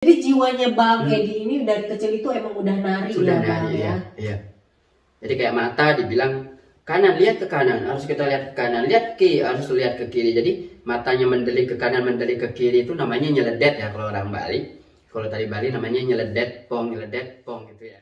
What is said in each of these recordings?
Jadi jiwanya Bang Edi ini dari kecil itu emang udah nari Sudah ya Bang nari ya. ya. Jadi kayak mata dibilang kanan, lihat ke kanan, harus kita lihat ke kanan, lihat kiri, harus lihat ke kiri. Jadi matanya mendelik ke kanan, mendelik ke kiri itu namanya nyeledet ya kalau orang Bali. Kalau tari Bali namanya nyeledet pong gitu ya.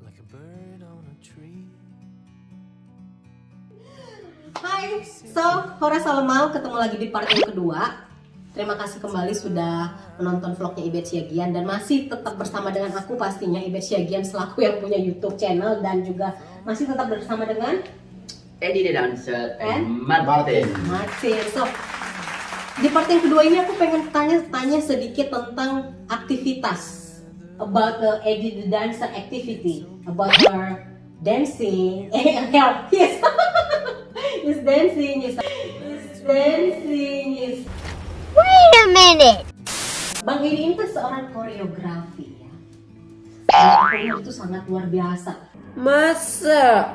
Like a bird on a tree. Hai, Hora Salemau, ketemu lagi di part yang kedua. Terima kasih kembali sudah menonton vlognya Ibet Siagian dan masih tetap bersama dengan aku pastinya Ibet Siagian selaku yang punya YouTube channel dan juga masih tetap bersama dengan Edi the Dancer and Martin. So, di part yang kedua ini aku pengen tanya sedikit tentang aktivitas about the Eddie the Dancer activity, about her dancing. Yes. He's dancing. Wait a minute. Bang Edi ini kan seorang koreografi ya. Aku itu sangat luar biasa. Masa?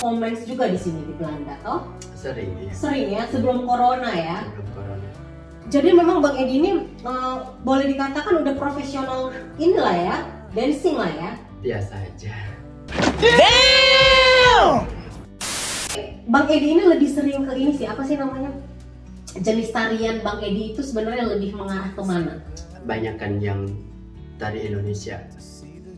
Comments juga di sini di Belanda, toh? Sering ya. Sering ya, sebelum corona ya. Sebelum corona. Jadi memang Bang Edi ini boleh dikatakan udah profesional inilah ya, dancing lah ya. Biasa aja. Bang Edi ini lebih sering ke ini sih, apa sih namanya? Jenis tarian Bang Edi itu sebenarnya lebih mengarah ke mana? Banyakan yang tari Indonesia.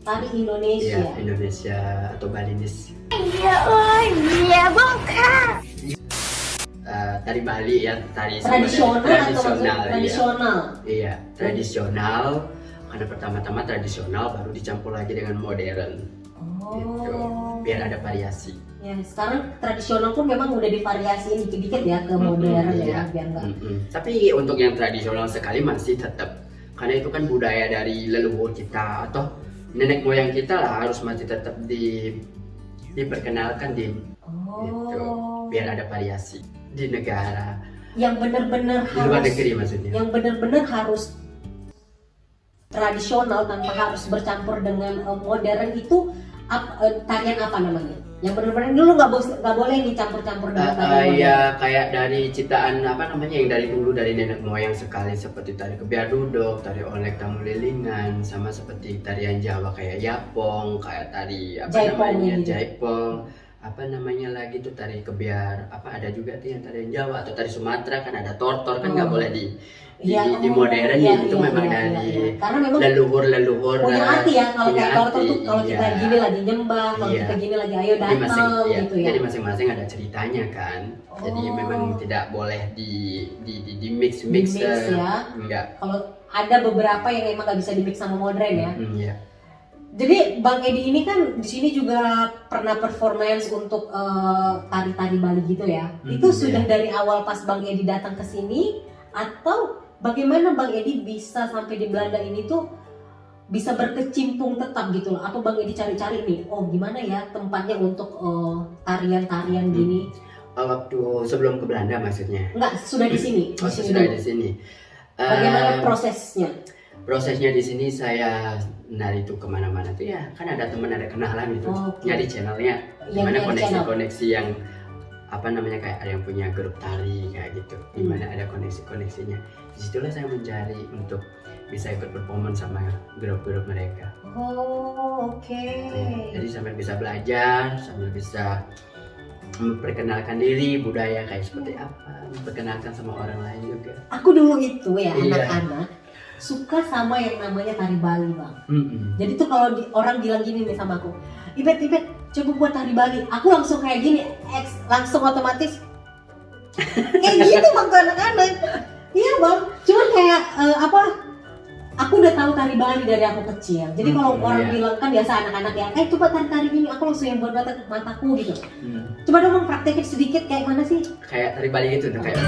Tari Indonesia. Iya, Indonesia atau Balinese. Iya, bukan. Tari Bali ya, tari Tradisional atau tradisional. tradisional? Iya, tradisional. Karena pertama-tama tradisional baru dicampur lagi dengan modern. Gitu. Biar ada variasi. Ya, sekarang tradisional pun memang udah divariasiin dikit-dikit ya ke modern ya, Iya. biar enggak. Tapi untuk yang tradisional sekali masih tetap, karena itu kan budaya dari leluhur kita atau nenek moyang kita lah, harus masih tetap diperkenalkan gitu. Biar ada variasi di negara, Yang benar-benar di luar harus negeri maksudnya. yang benar-benar harus tradisional tanpa harus bercampur dengan modern itu tarian apa namanya? Yang benar-benar dulu nggak boleh dicampur-campur dengan tarian modern. Ya kayak dari ciptaan apa namanya yang dari dulu dari nenek moyang sekali, seperti tari kebiar duduk, tari olek tamu lilingan, sama seperti tarian Jawa kayak yapong, kayak tari apa Jaipong namanya gitu. jaipong, apa namanya lagi tuh tari kebiar, apa ada juga tuh yang tarian Jawa atau tari Sumatera kan ada tortor kan nggak boleh di modernin, itu memang dari Karena memang leluhur punya arti ya, kalau punya kayak tortor arti, tuh kalau kita iya. gini lagi nyembah, kalau Iya. kita gini lagi ayo Jadi datang gitu ya. Jadi masing-masing ada ceritanya kan. Jadi memang tidak boleh di mix ya. enggak. Kalau ada beberapa yang emang nggak bisa di mix sama modern ya. Iya. Jadi Bang Edi ini kan di sini juga pernah performance untuk tari-tari Bali gitu ya. Itu sudah dari awal pas Bang Edi datang ke sini atau bagaimana Bang Edi bisa sampai di Belanda ini tuh bisa berkecimpung tetap gitu loh? Apa Bang Edi cari-cari nih? Oh gimana ya tempatnya untuk tarian-tarian gini? Waktu sebelum ke Belanda maksudnya. Enggak, sudah di sini. Oh, sudah di sini. Bagaimana prosesnya? Prosesnya di sini saya nari itu kemana-mana tuh ya kan ada teman, ada kenalan gitu. Nyari channelnya, gimana koneksi-koneksi yang apa namanya kayak ada yang punya grup tari kayak gitu, dimana ada koneksinya. Disitulah saya mencari untuk bisa ikut performance sama grup-grup mereka. Oh oke. Jadi sambil bisa belajar, sambil bisa memperkenalkan diri, budaya kayak seperti apa, memperkenalkan sama orang lain juga. Aku dulu itu ya Iya. anak-anak suka sama yang namanya tari Bali Bang. Mm-mm. Jadi tuh kalau orang bilang gini nih sama aku, Ibet coba buat tari Bali. Aku langsung kayak gini, langsung otomatis kayak gitu Bang ke anak-anak. Iya Bang, cuman kayak aku udah tahu tari Bali dari aku kecil. Jadi kalau orang bilang kan biasa anak-anak ya, coba tari gini, aku langsung yang buat mataku gitu. Coba dong Bang praktekin sedikit kayak mana sih? Kayak tari Bali gitu tuh kayak.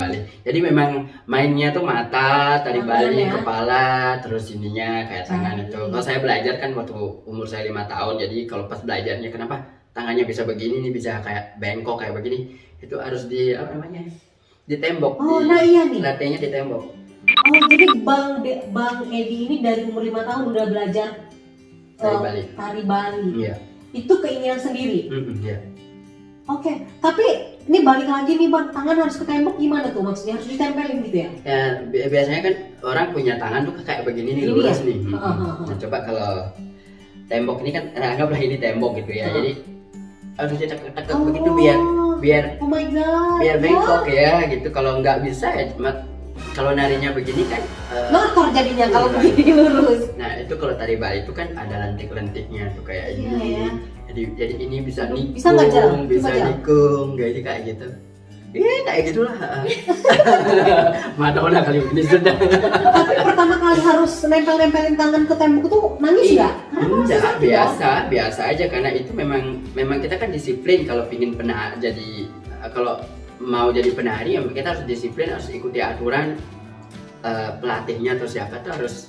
Bali. Jadi memang mainnya tuh mata, tari Tangan Bali, ya. kepala, terus ininya kayak tangan Kaki. itu. Kalau saya belajar kan waktu umur saya 5 tahun, jadi kalau pas belajarnya kenapa tangannya bisa begini nih, bisa kayak bengkok kayak begini, itu harus di apa namanya? Di tembok. Oh, nah iya nih. Latihannya di tembok. Oh, jadi Bang Edi ini dari umur 5 tahun udah belajar Tari Bali. tari Bali. Iya. Itu keinginan sendiri. Iya. Oke, tapi ini balik lagi nih Bang, tangan harus ke tembok gimana tuh maksudnya? Harus ditempelin gitu ya? Ya, biasanya kan orang punya tangan tuh kayak begini nih, Ini lurus ya? nih. Nah, coba kalau tembok ini kan anggaplah ini tembok gitu ya. Jadi harus ditekuk-tekuk begitu biar Oh my god. biar bengkok ya gitu. Kalau nggak bisa ya kalau narinya begini kan Lotor jadinya kalau Iya. begini lurus. nah itu kalau tari Bali itu kan ada lentik-lentiknya tuh kayak Iya, ini. ya. Jadi ini bisa nikung, Bisa nggak, Jal? bisa Coba, Jal. nikung, kayak gitu. Iya kayak gitulah. Madonna kali ini sudah. Tapi pertama kali harus nempel-nempelin tangan ke tembok itu nangis nggak? Karena masih Enggak, sakit, biasa aja karena itu memang kita kan disiplin kalau pingin kalau mau jadi penari ya kita harus disiplin, harus ikuti aturan pelatihnya atau siapa tuh harus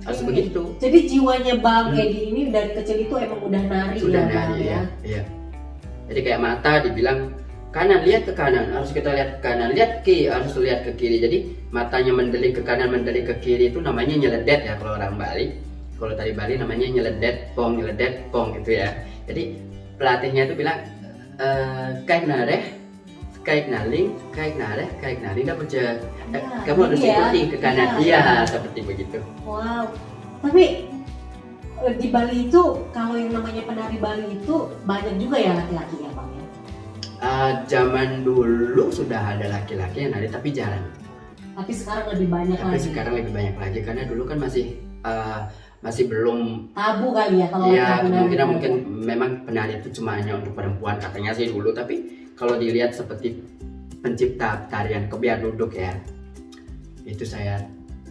Oke. begitu. Jadi jiwanya Bang Edi ini dari kecil itu emang udah nari Sudah ya, Bang, nari ya. Iya. Jadi kayak mata dibilang kanan lihat ke kanan, harus kita lihat ke kanan, lihat kiri harus lihat ke kiri. Jadi matanya mendelik ke kanan, mendelik ke kiri itu namanya nyeledet ya kalau orang Bali. Kalau tari Bali namanya nyeledet pong gitu ya. Jadi pelatihnya itu bilang kayak nareh, kayak naling, kayak dapat kamu harus iya. ikuti ke kanan. Iya. Iya, seperti begitu. Wow. Tapi di Bali itu kalau yang namanya penari Bali itu banyak juga ya laki-laki ya Bang ya. Zaman dulu sudah ada laki-laki yang nari tapi jarang. Tapi sekarang lebih banyak Tapi lagi. sekarang lebih banyak lagi karena dulu kan masih belum Tabu kali ya kalau ya laki-laki kemungkinan nari. mungkin memang penari itu cuma hanya untuk perempuan katanya sih dulu, tapi kalau dilihat seperti pencipta tarian kebiar duduk ya, itu saya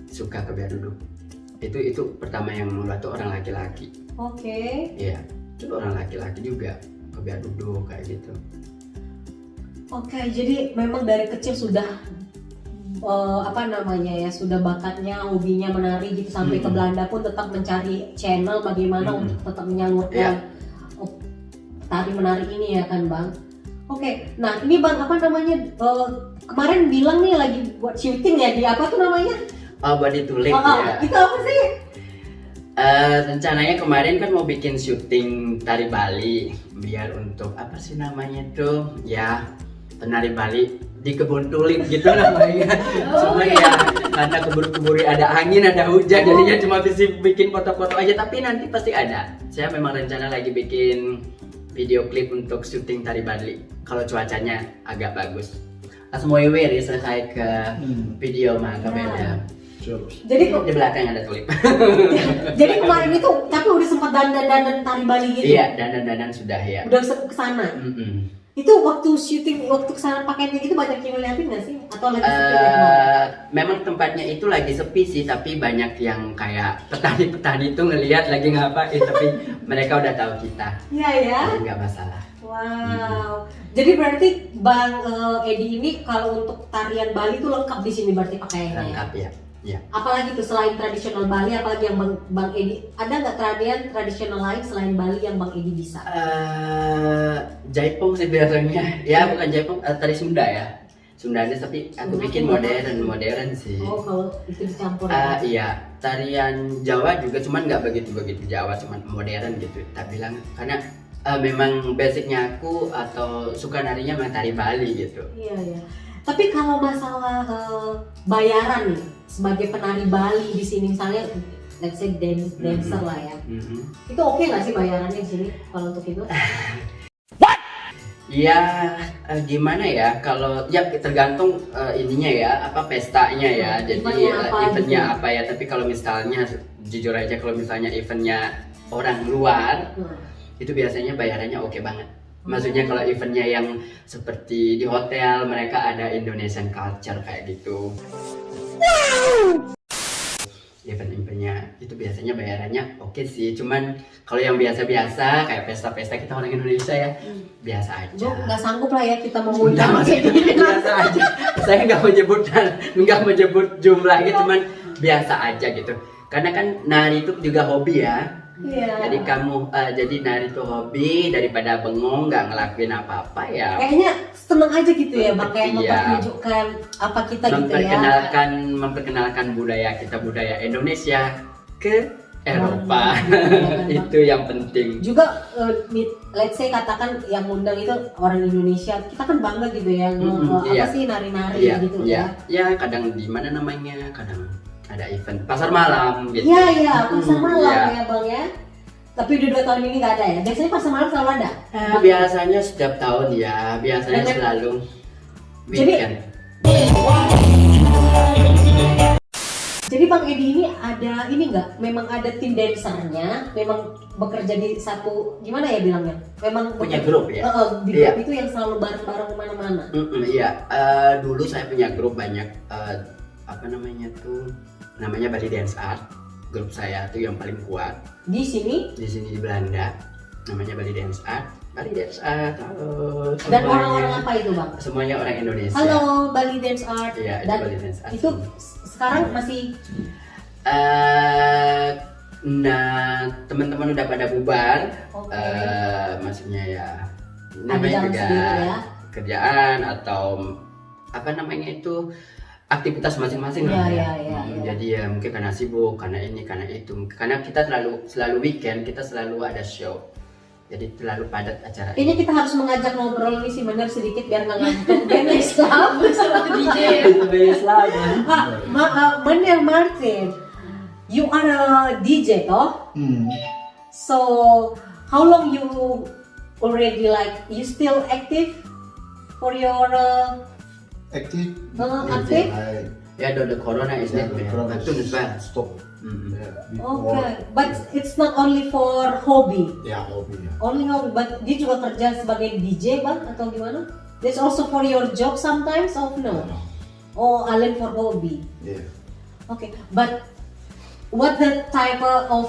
suka kebiar duduk. Itu pertama yang mulai tuh orang laki-laki. Oke. Iya, itu orang laki-laki juga kebiar duduk kayak gitu. Oke, jadi memang dari kecil sudah sudah bakatnya, hobinya menari gitu sampai ke Belanda pun tetap mencari channel bagaimana untuk tetap menyalurkan tari menari ini ya kan Bang. Oke, nah ini Bang kemarin bilang nih lagi buat syuting ya di apa tuh namanya? Body to leg ya. Itu apa sih? Rencananya kemarin kan mau bikin syuting tari Bali biar untuk apa sih namanya tuh ya penari Bali di kebun tulip gitu namanya. Cuma ya karena keburu-keburu ada angin ada hujan jadinya cuma bisa bikin foto-foto aja, tapi nanti pasti ada. Saya memang rencana lagi bikin video klip untuk syuting tari Bali kalau cuacanya agak bagus. Semua ya selesai ke video mah beda. Jadi Di belakang ada tulip. jadi kemarin itu tapi udah sempat dandan tari Bali gitu. Iya, dandan sudah ya. Udah kesana. Itu waktu syuting, waktu kesana pakaiannya gitu banyak yang ngeliatin nggak sih? Atau lagi sepi ya kemarin? Memang tempatnya itu lagi sepi sih, tapi banyak yang kayak petani-petani itu ngelihat lagi ngapain, tapi mereka udah tahu kita. Iya ya. Jadi nggak masalah. Wow. Jadi berarti Bang Edi ini kalau untuk tarian Bali itu lengkap di sini berarti pakaiannya. Lengkap ya. Ya. Apalagi tuh selain tradisional Bali, apalagi yang Bang Edi, ada nggak tarian tradisional lain selain Bali yang Bang Edi bisa? Jaipong sih biasanya. Ya bukan Jaipong, tari Sunda ya. Sundanya tapi aku Sunda bikin tuh modern sih. Oh kalau itu dicampur. Iya, tarian Jawa juga cuman nggak begitu Jawa, cuman modern gitu. Tak bilang karena memang basicnya aku atau suka narinya memang tari Bali gitu. Iya ya. Tapi kalau masalah bayaran nih sebagai penari Bali di sini misalnya, let's say dancer lah ya, itu oke nggak sih bayarannya di sini kalau untuk itu? Ya gimana ya, kalau ya tergantung ininya ya, apa pestanya ya. Jadi eventnya apa ya. Tapi kalau misalnya jujur aja kalau misalnya eventnya orang luar itu biasanya bayarannya oke banget. Maksudnya kalau eventnya yang seperti di hotel, mereka ada Indonesian culture kayak gitu. event-eventnya itu biasanya bayarannya oke sih, cuman kalau yang biasa-biasa kayak pesta-pesta kita orang Indonesia ya biasa aja. Gue nggak sanggup lah ya kita mau Udah, undang kayak gini. biasa aja. Saya nggak menyebut jumlahnya, cuman biasa aja gitu. Karena kan nari itu juga hobi ya. Iya. Jadi nari itu hobi, daripada bengong nggak ngelakuin apa-apa ya. Kayaknya seneng aja gitu ya bang, kayak Iya. mempertunjukkan apa kita gitu ya. memperkenalkan budaya Indonesia ke Eropa. Benar, Itu yang penting. Juga let's say katakan yang undang itu orang Indonesia, kita kan bangga gitu ya, apa iya. sih nari-nari Iya, gitu iya. ya. Ya kadang di mana namanya, kadang ada event pasar malam gitu. Iya, pasar malam Iya. ya bang ya. Tapi udah 2 tahun ini nggak ada ya. Biasanya pasar malam selalu ada. Biasanya setiap tahun ya, biasanya Dan- selalu Jadi- weekend. Jadi Bang Edi ini ada ini nggak? Memang ada tim dancernya, memang bekerja di satu gimana ya bilangnya? Memang Punya grup ya? Di Iya. grup itu yang selalu bareng-bareng kemana-mana. Iya, dulu saya punya grup banyak, apa namanya tuh, namanya Bali Dance Art. Grup saya tuh yang paling kuat Di sini di sini di Belanda, namanya Bali Dance Art. Bali Dance Art, halo dan semuanya. orang-orang apa itu Bang? Semuanya orang Indonesia. Halo Bali Dance Art. Iya, itu Dan Bali Dance Art. itu sekarang masih Nah, teman-teman udah pada bubar. Oke. Maksudnya ya ada namanya jalan juga sendiri ya. kerjaan atau apa namanya itu aktivitas masing-masing Iya, lah iya, ya. iya, iya. Jadi ya mungkin karena sibuk, karena ini, karena itu. Karena kita selalu weekend, kita selalu ada show. Jadi terlalu padat acara ini. Kayaknya kita harus mengajak ngobrol nih si Bener sedikit biar nggak ngantuk. Dan Islam sama DJ. Bener Martin, you are a DJ toh? So how long you already you still active for your Active? active? Ya, the corona is Yeah, dead, the man. corona Betul, is Pak. stop. Mm-mm. Yeah, before- Okay, but it's not only for hobby. Ya, hobi ya. Only hobby, but dia juga kerja sebagai DJ bang atau gimana? That's also for your job sometimes or no? Oh, only for hobby. Yeah. Okay, but what the type of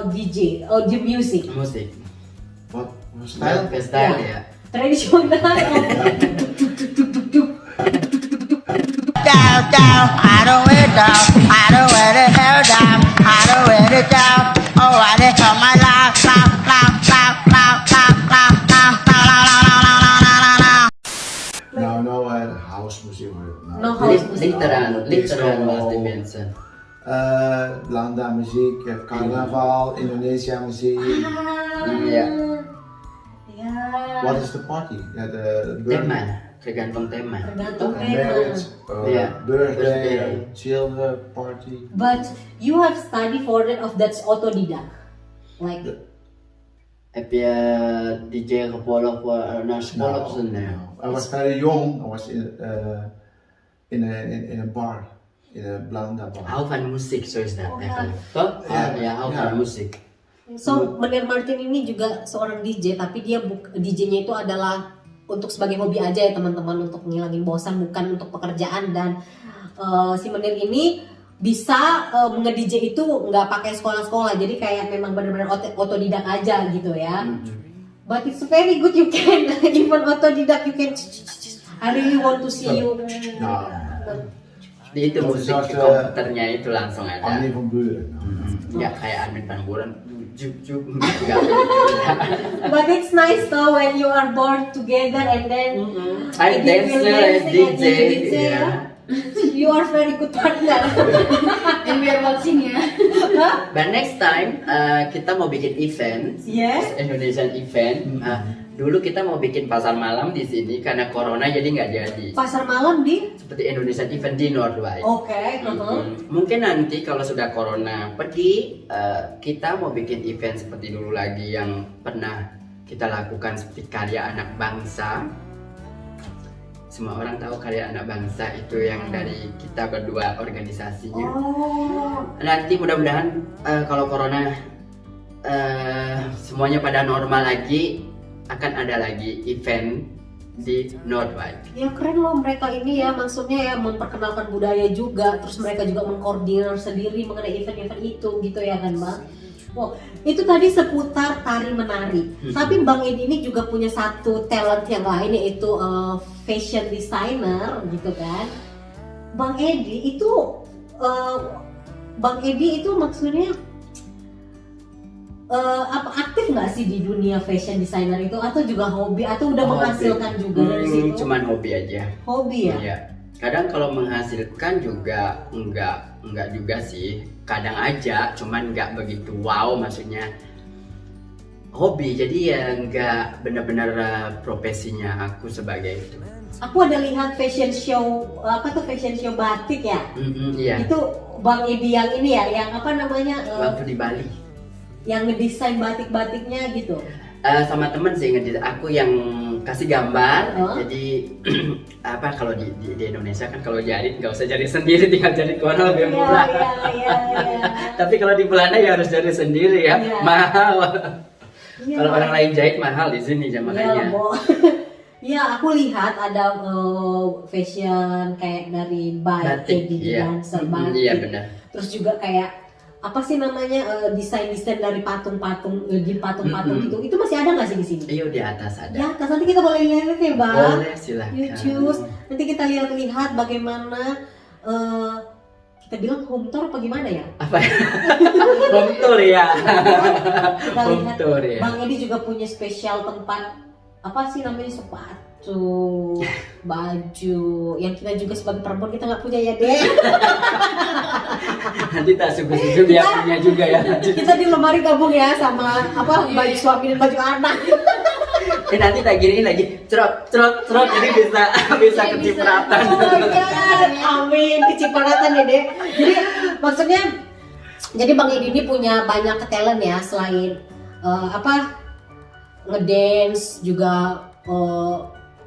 DJ or the music? Musik. What style? Style Yeah. ya. Traditional Down, down, I don't wear down, I don't wear the hair down, I don't wear it down. Oh, I did come my life, No, house music. No house music. Literal Disco. was the mensen. Belanda muziek, carnaval, Indonesia muziek. Iya. Ya. What is the party? Yeah, the Tema, tergantung tema. Tergantung tema. marriage, Yeah. birthday, Birthday. children party. But you have studied for that of that's autodidact. Like Heb je DJ gevolgd voor naar school of zo? Nee. I was very young. I was in a bar, in a Blanda bar. Hou van muziek, zo is dat Oh, eigenlijk. Toch? Ja. Ja, hou Ja. van muziek. so, Bener Martin ini juga seorang DJ, tapi dia DJ-nya itu adalah untuk sebagai hobi aja ya teman-teman, untuk ngilangin bosan, bukan untuk pekerjaan. Dan si Menir ini bisa nge-DJ itu nggak pakai sekolah-sekolah, jadi kayak memang benar-benar otodidak aja gitu ya. But it's very good you can even otodidak you can. I really want to see you. No, Di itu Oh, musik just, komputernya itu langsung ada. Annie van Buren. Ya kayak Armin van Buuren. Juk juk. Enggak. But it's nice though when you are bored together and then I Edi dance will as dancing and DJ. you DJ, ya. ya. You are very good partner. And we are watching ya. But next time kita mau bikin event, Yes. Indonesian event. Dulu kita mau bikin pasar malam di sini karena corona jadi nggak jadi. Pasar malam di. Seperti Indonesian event di Noordwijk. Oke. Mungkin nanti kalau sudah corona pergi, kita mau bikin event seperti dulu lagi yang pernah kita lakukan seperti karya anak bangsa. Semua orang tahu karya anak bangsa itu yang dari kita berdua organisasinya. Oh. Nanti mudah-mudahan kalau corona semuanya pada normal lagi, akan ada lagi event di Northwide. Ya keren loh mereka ini ya, maksudnya ya memperkenalkan budaya juga, terus mereka juga mengkoordinir sendiri mengenai event-event itu gitu ya kan Bang. Oh, itu tadi seputar tari menari. Tapi Bang Edi ini juga punya satu talent yang lain, yaitu fashion designer gitu kan. Bang Edi itu maksudnya apa aktif nggak sih di dunia fashion designer itu, atau juga hobi, atau udah menghasilkan juga dari situ? Cuman hobi aja. Hobi ya? Iya. Kadang kalau menghasilkan juga enggak juga sih. Kadang aja, cuman nggak begitu wow, maksudnya hobi. Jadi ya nggak benar-benar profesinya aku sebagai itu. Aku ada lihat fashion show, apa tuh fashion show batik ya? Iya. Itu Bang Edi yang ini ya, yang apa namanya? Waktu di Bali. Yang ngedesain batik-batiknya gitu. Sama temen sih aku yang kasih gambar. Oh. Jadi apa kalau di Indonesia kan kalau jahit nggak usah jahit sendiri, tinggal jahit ke orang lebih murah. Iya. Tapi kalau di Belanda ya harus jahit sendiri ya, Iya. mahal. Iya. Kalau orang lain jahit mahal di sini ya makanya. Iya, aku lihat ada fashion kayak dari batik, iya. dancer batik. Iya benar. Terus juga kayak apa sih namanya desain-desain dari patung-patung, di patung-patung itu masih ada nggak sih di sini? Iya di atas ada. Ya, nanti kita boleh lihat ya Bang. Boleh silahkan. YouTube. Nanti kita lihat bagaimana kita bilang home tour apa gimana ya? Apa ya? Home tour ya. Kita Home lihat tour ya. Bang Edi juga punya spesial tempat, apa sih namanya, sepatu, baju, yang kita juga sebagai perempuan kita nggak punya ya deh. Nanti tak suka-suka dia punya juga ya. Kita di lemari gabung ya sama apa baju suami dan baju anak. Nanti tak giniin lagi, cerot, jadi bisa kecipratan. Oh iya, amin, kecipratan ya deh. Jadi maksudnya, jadi Bang Edi ini punya banyak talent ya, selain ngedance juga,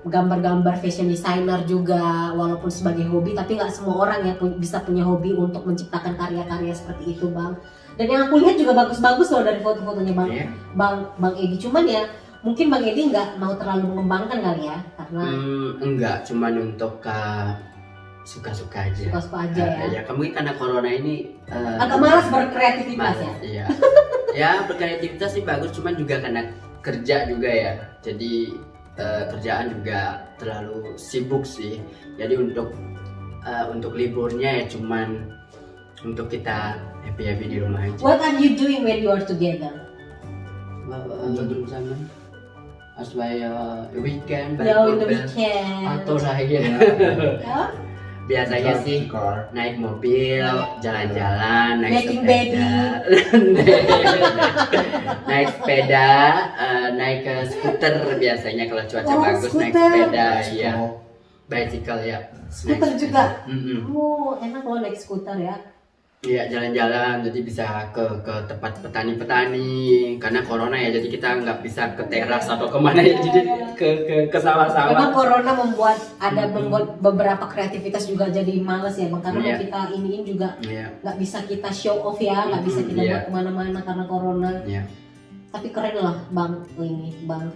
gambar-gambar fashion designer juga, walaupun sebagai hobi, tapi nggak semua orang ya bisa punya hobi untuk menciptakan karya-karya seperti itu Bang. Dan yang aku lihat juga bagus-bagus loh dari foto-fotonya Bang. Yeah. Bang Edi, cuman ya mungkin Bang Edi nggak mau terlalu mengembangkan kali ya, karena enggak, cuman untuk suka-suka aja. suka-suka aja ya. Ya kamu karena corona ini Agak malas berkreativitas ya. Iya. Ya berkreativitas sih bagus, cuman juga karena kerja juga ya. Jadi kerjaan juga terlalu sibuk sih. Jadi untuk liburnya ya cuman untuk kita happy di rumah aja. What are you doing when you are together? Bersama as weekend, Ya, on the weekend. atau lagi Ya? biasanya Drive sih the car. naik mobil, jalan-jalan, naik Making sepeda, naik sepeda, naik ke skuter biasanya kalau cuaca Oh, bagus naik skuter. sepeda, iya, Oh, bicycle ya. Skuter Naik juga? sepeda. Mm-mm. Oh, enak loh naik skuter ya. Iya jalan-jalan, jadi bisa ke tempat petani-petani karena corona ya, jadi kita nggak bisa ke teras atau kemana ya, jadi ke Memang sawah-sawah. corona membuat beberapa kreativitas juga jadi males ya Bang, karena Iya. mau kita iniin juga Iya, nggak bisa kita show off ya, nggak bisa kita Iya. buat kemana-mana karena corona. iya. Tapi keren lah Bang ini Bang.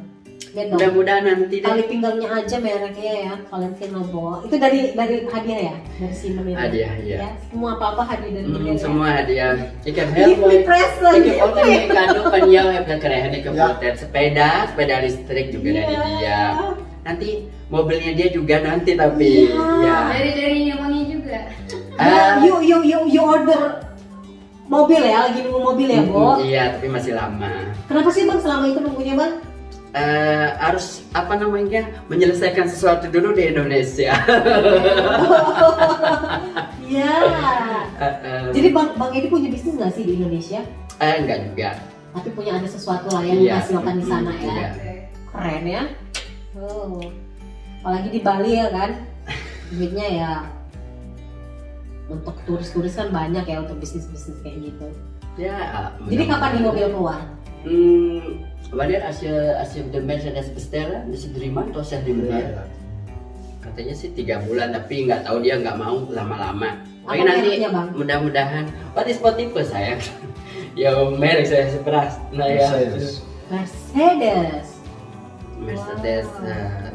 Lihat dong, Mudah-mudahan nanti deh. tali pinggangnya aja mereknya ya, Valentino bawa. Itu dari hadiah ya, dari Simon itu. Hadiah, iya. Ya, semua apa hadiah dari beliau ya. Semua hadiah. Ik heb Give heel me mooi. present. Ik heb ook een mooi cadeau van jou heb gekregen. Ik heb Ja. altijd sepeda listrik juga dari Iya. dia. Nanti mobilnya dia juga nanti tapi Iya. ya. Dari mamanya juga. Ah, You order mobil ya, lagi nunggu mobil ya, Bo? Iya, tapi masih lama. Kenapa sih Bang selama itu nunggunya Bang? Harus apa namanya menyelesaikan sesuatu dulu di Indonesia. Iya. Jadi Bang Edi punya bisnis nggak sih di Indonesia? Enggak juga. Tapi punya ada sesuatu lah yang Iya. dihasilkan di sana ya. Iya. Keren ya. Oh. Apalagi di Bali ya kan, duitnya ya untuk turis-turis kan banyak ya untuk bisnis-bisnis kayak gitu. Ja. Jadi kapan nih mobil keluar? Wanneer als je de Mercedes bestellen, is het 3 maanden of 6 ja, maanden? ja. Katanya sih 3 bulan, tapi nggak tahu dia nggak mau lama-lama. Apa Pokoknya nanti mereknya, Bang? mudah-mudahan. What is tipe saya? Ya merek saya seberas. Nah ya. Mercedes. Mercedes. Mercedes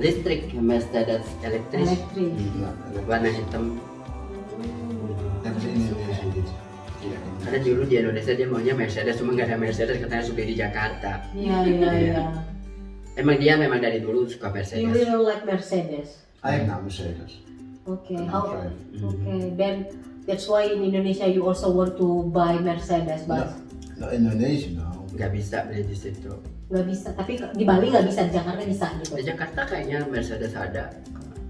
listrik, Mercedes elektris. Elektrik. Ya, Warna hitam. yang di Indonesia gitu. Iya. Karena dulu di Indonesia dia maunya Mercedes, cuma nggak ada Mercedes, katanya sudah di Jakarta. Iya. Emang dia memang dari dulu suka You Mercedes. really like Mercedes. I have now Mercedes. Okay. I How? drive. Okay. Then that's why in Indonesia you also want to buy Mercedes, but No, Indonesia no. Nggak bisa beli di situ. nggak bisa. Tapi di Bali nggak bisa, di Jakarta bisa gitu. Di Jakarta kayaknya Mercedes ada.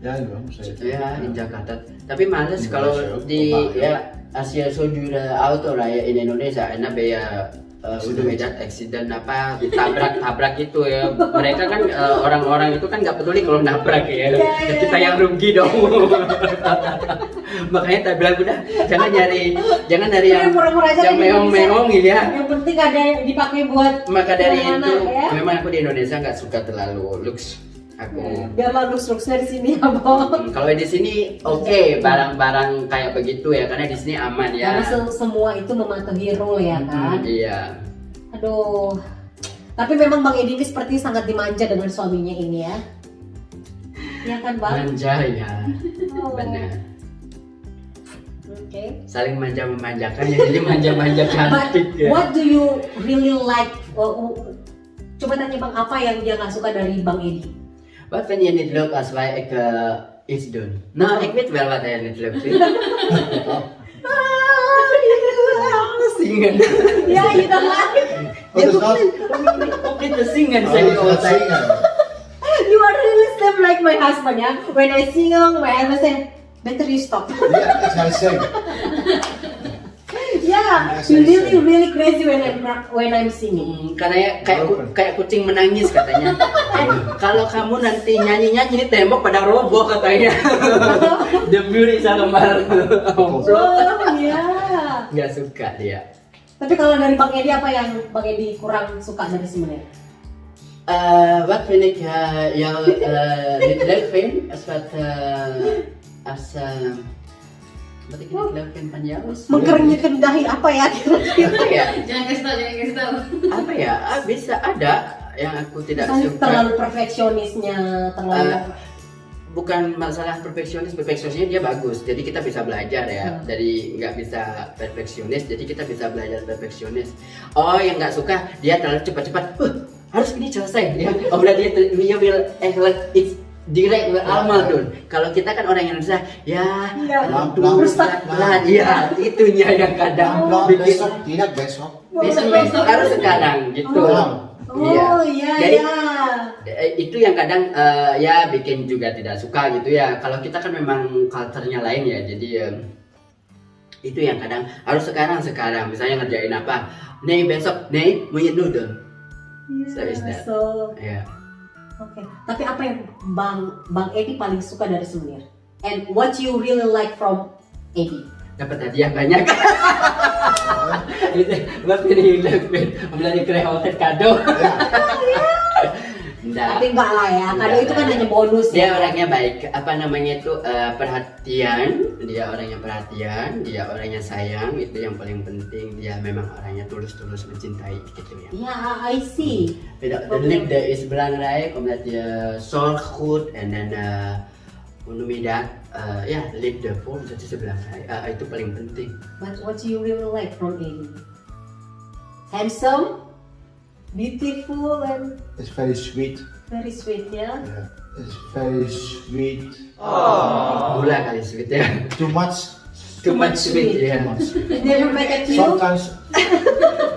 Ja, ja, Mercedes. Ya di Jakarta. Tapi males Di kalau Malaysia, di Bapak, ya Asia Sojura auto lah ya in Indonesia enak ya udah medan accident apa ditabrak gitu ya. Mereka kan orang-orang itu kan nggak peduli kalau nabrak ya. Kita yang rugi dong. Makanya tak bilang udah jangan dari yang Murah-murah aja yang di Indonesia. meong-meong gitu ya. Yang penting ada yang dipakai buat Maka dari itu anak-anak, ya. memang aku di Indonesia nggak suka terlalu lux. Aku biarlah lux-luxnya di sini ya, Bang. kalau di sini oke, barang-barang kayak begitu ya karena di sini aman ya. Karena semua itu mematuhi rule ya kan. Iya. Aduh. Tapi memang Bang Edi ini seperti sangat dimanja dengan suaminya ini ya. Iya kan, Bang? Manja ya. Oh. Benar. Oke. Saling manja-memanjakan ya, jadi manja-manja But cantik ya. what do you really like? Coba tanya Bang, apa yang dia nggak suka dari Bang Edi? Wat vind je niet leuk als wij iets doen? Nou, ik weet wel wat hij niet leuk vindt. Zingen. Ya, you don't like. Wat is dat? Om niet te zingen, Oh, zei dat hij gaat altijd. zingen. You are really same like my husband ya. When I sing, my husband say, better you stop. Ja, dat ga je zingen. Yeah, Yes, you I see. really crazy when I'm singing. Karena kayak kucing menangis katanya. Kalau kamu nanti nyanyi-nyanyi ini tembok pada roboh katanya. Demi Risa kembar. Oh ya. Nggak suka dia. Tapi kalau dari Bang Edi apa yang Bang Edi kurang suka dari sebenarnya? Wat vind ik jou niet leuk vind? Wat ik niet leuk vind van jou is Mengkerenyakan dahi apa ya? apa ya? Jangan kasih tahu. Apa ya? Bisa ada yang aku tidak Misalnya suka. terlalu perfeksionisnya, terlalu Bukan masalah perfeksionisnya dia bagus. Jadi kita bisa belajar ya. Dari nggak bisa perfeksionis, jadi kita bisa belajar perfeksionis. Oh, yang nggak suka dia terlalu cepat-cepat. Harus ini selesai ya. Oh, berarti dia will it's direct amal dun. Kalau kita kan orang Indonesia, ya pelan-pelan, ya itunya yang kadang Pelan-pelan, bikin besok, tidak besok. besok harus sekarang gitu. Oh iya Jadi ya. itu yang kadang ya bikin juga tidak suka gitu ya. Kalau kita kan memang culture-nya lain ya. Jadi itu yang kadang harus sekarang. Misalnya ngerjain apa? Nih besok, nih mau noodle. So is that. Ya. Oke. Tapi apa yang Bang Edi paling suka dari Semenir? And what you really like from Edi? Dapat hadiah banyak. Itu buat pilih lebih beli kreatif kado. Tapi enggak lah ya, kado itu kan hanya bonus Dia ya. orangnya baik, apa namanya itu perhatian. Dia orangnya perhatian, dia orangnya sayang, itu yang paling penting. Dia memang orangnya tulus-tulus mencintai gitu ya. Ya, I see. De liefde is belangrijk omdat je zorg goed en dan hoe noem je dat? Ja, liefdevol, dat is belangrijk. Itu paling penting. But what you really like from Edi? Handsome, beautiful, and It's very sweet. very sweet ya. Yeah. It's very sweet. Gula kali sweet ya. Too much. Too much sweet ya. Too much. He never mad at you. Sometimes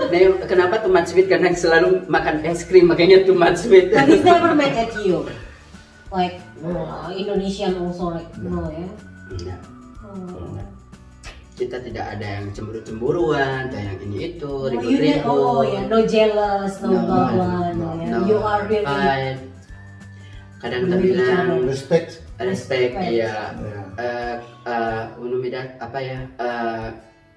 Nah, kenapa too much sweet? Karena selalu makan es krim, makanya too much sweet. But he's never mad at you. Like Indonesian also like no ya. Enggak. Oh. Kita tidak ada yang cemburu-cemburuan, kayak yang ini itu, Oh, you ribut-ribut. oh ya, no jealous, no No, blah blah, no, ya. You are really fight. Kadang kita Really bilang respect. respect, iya. Yeah. Apa ya?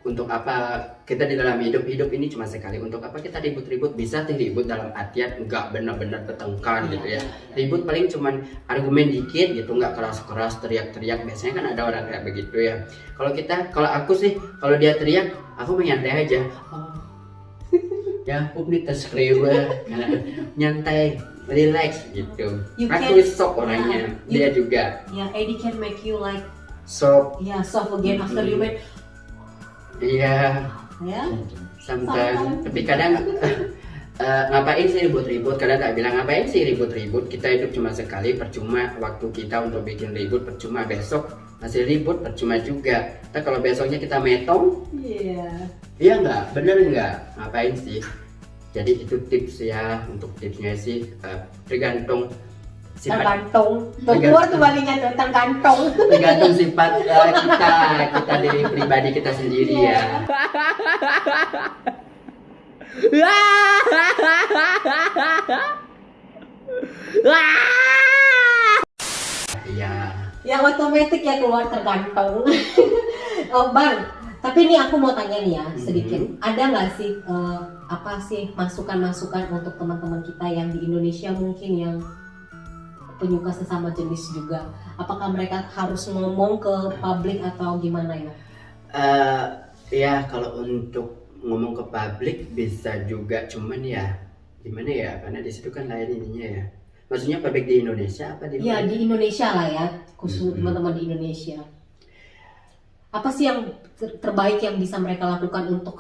Untuk apa kita di dalam hidup ini cuma sekali. Untuk apa kita ribut-ribut? Bisa sih ribut dalam artian enggak benar-benar bertengkar gitu ya. Ribut paling cuman argumen dikit gitu, enggak keras-keras teriak-teriak. Biasanya kan ada orang kayak begitu ya. Kalau aku sih, kalau dia teriak, aku menyantai aja. Oh. Ya, aku nih terskriwe, nyantai. relax gitu. You Aku can- sok orangnya, yeah, dia juga Ya, Eddie can make you like sok. soft again after you make Iya, ya. sometimes. Tapi kadang ngapain sih ribut-ribut? Kadang tak bilang ngapain sih ribut-ribut? Kita hidup cuma sekali, percuma waktu kita untuk bikin ribut, percuma besok masih ribut, percuma juga. Tapi kalau besoknya kita metong, Iya. iya nggak? Bener nggak? Ngapain sih? Jadi itu tips ya, untuk tipsnya sih tergantung sifat, Tergantung. Tuh keluar tuh baliknya tuh tergantung. tergantung sifat kita diri pribadi kita sendiri ya. Iya. Ya otomatis ya keluar tergantung. Oh bang, tapi ini aku mau tanya nih ya sedikit. Ada nggak sih apa sih masukan-masukan untuk teman-teman kita yang di Indonesia mungkin yang penyuka sesama jenis juga? Apakah mereka harus ngomong ke publik atau gimana ya? Ya kalau untuk ngomong ke publik bisa juga, cuman ya gimana ya, karena di situ kan lain ininya ya. Maksudnya publik di Indonesia apa di Ya di Indonesia lah ya, khusus teman-teman di Indonesia. Apa sih yang terbaik yang bisa mereka lakukan untuk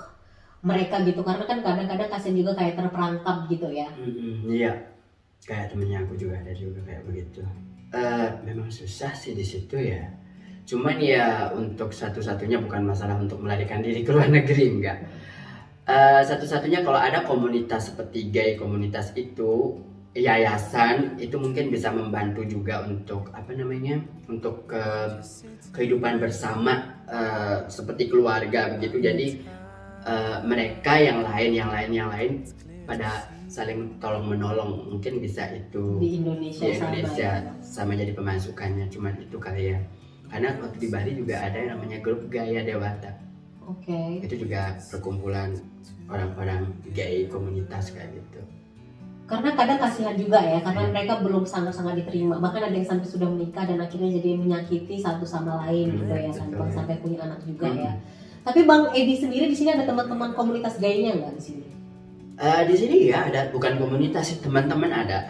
mereka gitu? Karena kan kadang-kadang kasian juga kayak terperangkap gitu ya. Iya, kayak temennya aku juga ada juga kayak begitu. Memang susah sih di situ ya. Cuman ya untuk satu-satunya bukan masalah untuk melarikan diri ke luar negeri, enggak. Satu-satunya kalau ada komunitas seperti gay, komunitas itu yayasan itu mungkin bisa membantu juga untuk apa namanya, untuk kehidupan bersama seperti keluarga begitu. Jadi mereka yang lain pada saling tolong menolong, mungkin bisa itu Di Indonesia, di Indonesia sama sama jadi pemasukannya. Cuman itu kali ya, karena waktu di Bali juga ada yang namanya grup Gaya Dewata. Oke. Itu juga perkumpulan orang-orang gay, komunitas kayak gitu. Karena kadang kasihan juga ya, karena mereka belum sangat-sangat diterima. Bahkan ada yang sampai sudah menikah dan akhirnya jadi menyakiti satu sama lain gitu ya kan, betul. sampai punya anak juga ya. Tapi Bang Edi sendiri di sini ada teman-teman komunitas gaynya nggak di sini? Di sini ya ada, bukan komunitas sih, teman-teman ada.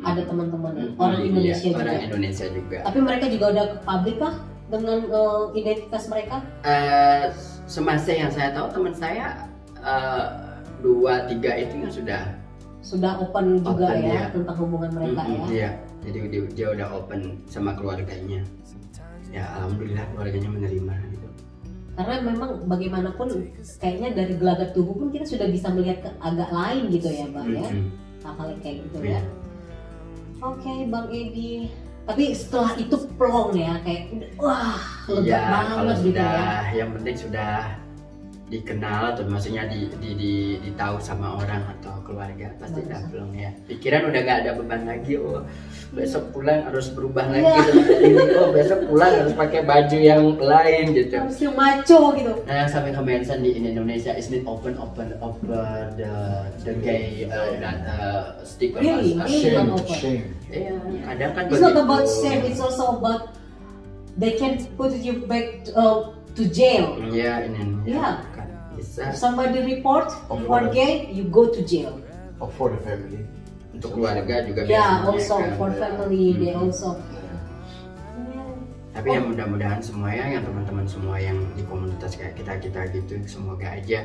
Ada teman-teman orang Indonesia Iya, juga. orang Indonesia juga. Tapi mereka juga udah ke publik kah dengan identitas mereka? Semasa yang saya tahu teman saya 2-3 itu yang Sudah open juga Open, ya ya. tentang hubungan mereka ya. Iya, jadi dia udah open sama keluarganya. Ya alhamdulillah keluarganya menerima gitu. Karena memang bagaimanapun kayaknya dari gelagat tubuh pun kita sudah bisa melihat agak lain gitu ya Bang ya. Hal-hal yang kayak gitu ya. Iya. Oke Bang Edi. Tapi setelah itu plong ya, kayak udah, wah lega Iya, kalau banget gitu sudah, ya. yang penting sudah dikenal atau maksudnya ditahu sama orang atau keluarga, pasti udah plong ya. Pikiran udah gak ada beban lagi. Oh besok pulang harus berubah lagi seperti ini. Oh besok pulang harus pakai baju yang lain gitu. Harus yang maco gitu. Nah sampai ke mention di Indonesia is it open the gay sticker. Really? Shame, Open. shame. Iya, kadang kan It's not begitu. about shame, it's also about they can put you back to jail. Iya, ini Iya. kan bisa If somebody report Of you are course. gay, you go to jail. Or for the family. untuk keluarga juga Yeah, biasanya also kan. for family they also. Tapi ya mudah-mudahan semua ya, yang teman-teman semua yang di komunitas kayak kita gitu, semoga aja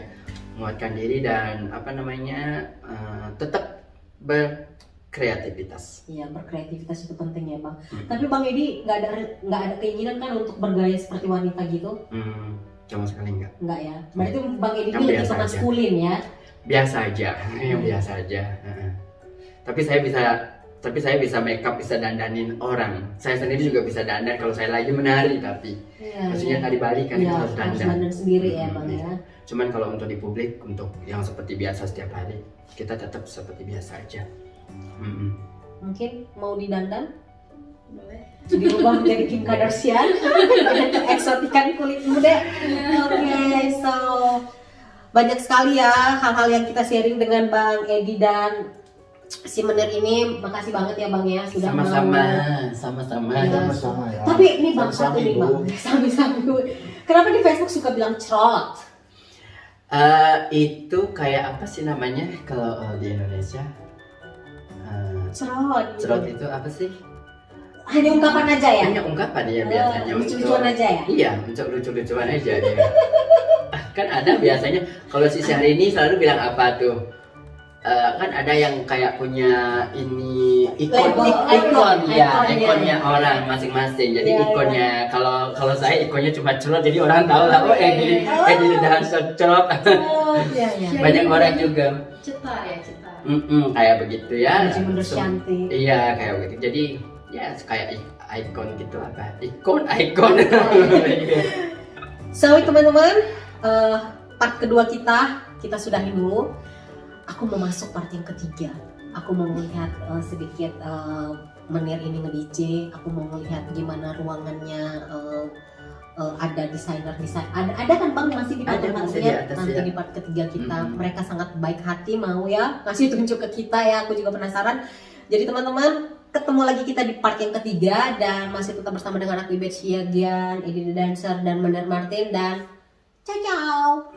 menguatkan diri dan apa namanya tetap berkreativitas. Iya, berkreativitas itu penting ya Bang. Tapi Bang Edi nggak ada keinginan kan untuk bergaya seperti wanita gitu? Sama sekali enggak. Nggak ya. Berarti Bang Edi Yang ini lebih biasa ke aja. maskulin ya. Biasa aja, yang biasa aja. Tapi saya bisa make up, bisa dandanin orang. Saya sendiri juga bisa dandan kalau saya lagi menari, tapi Iya. maksudnya tari Bali kan Iya, itu harus harus dandan. dandan sendiri ya Bang ya. Cuman kalau untuk di publik, untuk yang seperti biasa setiap hari, kita tetap seperti biasa aja. Mungkin mau didandan? Dirubah menjadi Kim Kardashian dengan keeksotikan kulit muda. Oke, so banyak sekali ya hal-hal yang kita sharing dengan Bang Edi dan si Menir ini. Makasih banget ya Bang ya sudah Sama-sama, mau. sama-sama. Iya. Sama-sama ya. Tapi ini Bang satu Sama-sama, nih Ibu. Bang, sami-sami. Kenapa di Facebook suka bilang cerot? Itu kayak apa sih namanya kalau di Indonesia? Cerot. Cerot itu apa sih? Hanya ungkapan aja ya? Hanya ungkapan ya biasanya. Lucu-lucuan aja ya? Iya, untuk lucu-lucuan aja dia. Kan ada biasanya kalau si Syahrini selalu bilang apa tuh? Kan ada yang kayak punya ini ikonnya orang masing-masing. Jadi ikonnya kalau saya ikonnya cuma cerot, jadi orang tahu lah oh ini dancer cerot. Banyak orang juga. Cetar ya, cetar. Kayak begitu ya. Bener cantik. Iya kayak begitu. Jadi ya kayak ikon gitu apa? Ikon. So teman-teman, part kedua kita sudahi dulu. Aku mau masuk part yang ketiga. Aku mau melihat sedikit Menir ini nge-DJ. Aku mau melihat gimana ruangannya. Ada desain. Ada kan Bang masih di part Ada, nanti ya. di part ketiga kita. Mereka sangat baik hati mau ya ngasih tunjuk ke kita ya. Aku juga penasaran. Jadi teman-teman, ketemu lagi kita di part yang ketiga dan masih tetap bersama dengan aku Ibet Siagian, Edi The Dancer dan Menir Martin dan ciao.